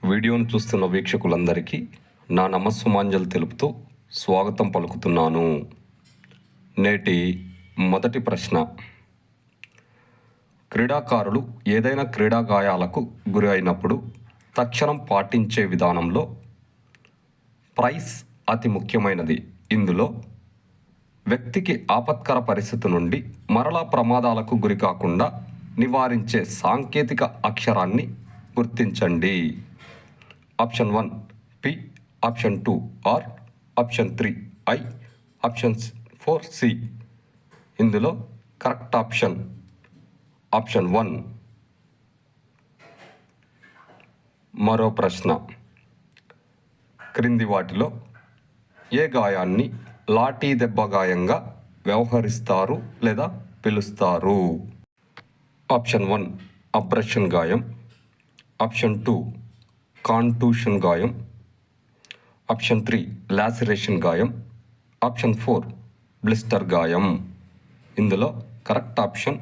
వీడియోను చూస్తున్న వీక్షకులందరికీ నా నమస్సుమాంజలు తెలుపుతూ స్వాగతం పలుకుతున్నాను. నేటి మొదటి ప్రశ్న. క్రీడాకారులు ఏదైనా క్రీడా గాయాలకు గురి అయినప్పుడు తక్షణం పాటించే విధానంలో ప్రైస్ అతి ముఖ్యమైనది. ఇందులో వ్యక్తికి ఆపత్కర పరిస్థితి నుండి మరలా ప్రమాదాలకు గురి కాకుండా నివారించే సాంకేతిక అక్షరాన్ని గుర్తించండి. Option 1 P, option 2 R, option 3 I, option 4 C. ఇందులో కరెక్ట్ ఆప్షన్ 1. మరో ప్రశ్న. క్రింది వాటిలో ఏ గాయాన్ని లాఠీ దెబ్బ గాయంగా వ్యవహరిస్తారు లేదా పిలుస్తారు? ఆప్షన్ 1 అబ్రషన్ గాయం, ఆప్షన్ 2 కాంటూషన్ గాయం, ఆప్షన్ 3 లాసిరేషన్ గాయం, ఆప్షన్ 4 బ్లిస్టర్ గాయం. ఇందులో కరెక్ట్ ఆప్షన్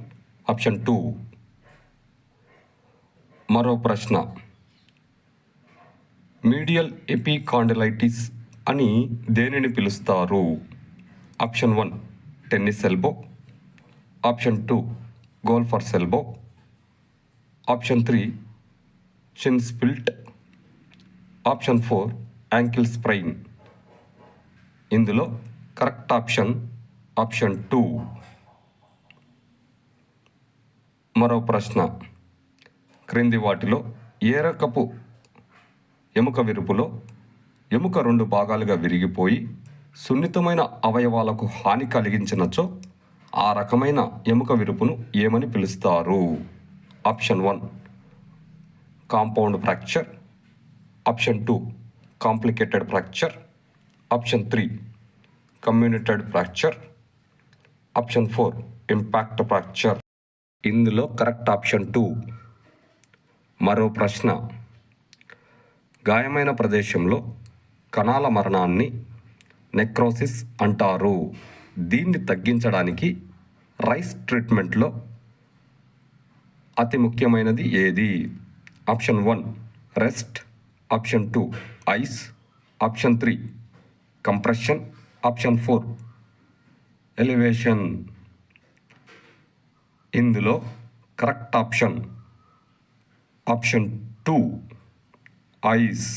2. మరో ప్రశ్న. మీడియల్ ఎపికాండిలైటిస్ అని దేనిని పిలుస్తారు? Option 1 tennis elbow, option 2 golfers elbow, option 3 Shin split, option 4 ankle sprain. ఇందులో కరెక్ట్ ఆప్షన్ 2. మరో ప్రశ్న. క్రింది వాటిలో ఏ రకపు ఎముక విరుపులో ఎముక 2 భాగాలుగా విరిగిపోయి సున్నితమైన అవయవాలకు హాని కలిగించినచో ఆ రకమైన ఎముక విరుపును ఏమని పిలుస్తారు? Option 1 compound fracture, option 2 complicated fracture, option 3 comminuted fracture, option 4 impact fracture. ఇందులో కరెక్ట్ ఆప్షన్ 2. మరో ప్రశ్న. గాయమైన ప్రదేశంలో కణాల మరణాన్ని నెక్రోసిస్ అంటారు. దీన్ని తగ్గించడానికి రైస్ ట్రీట్మెంట్లో అతి ముఖ్యమైనది ఏది? Option 1 rest, option 2 ice, option 3 compression, option 4 elevation. ఇందులో కరెక్ట్ ఆప్షన్ 2 ఐస్.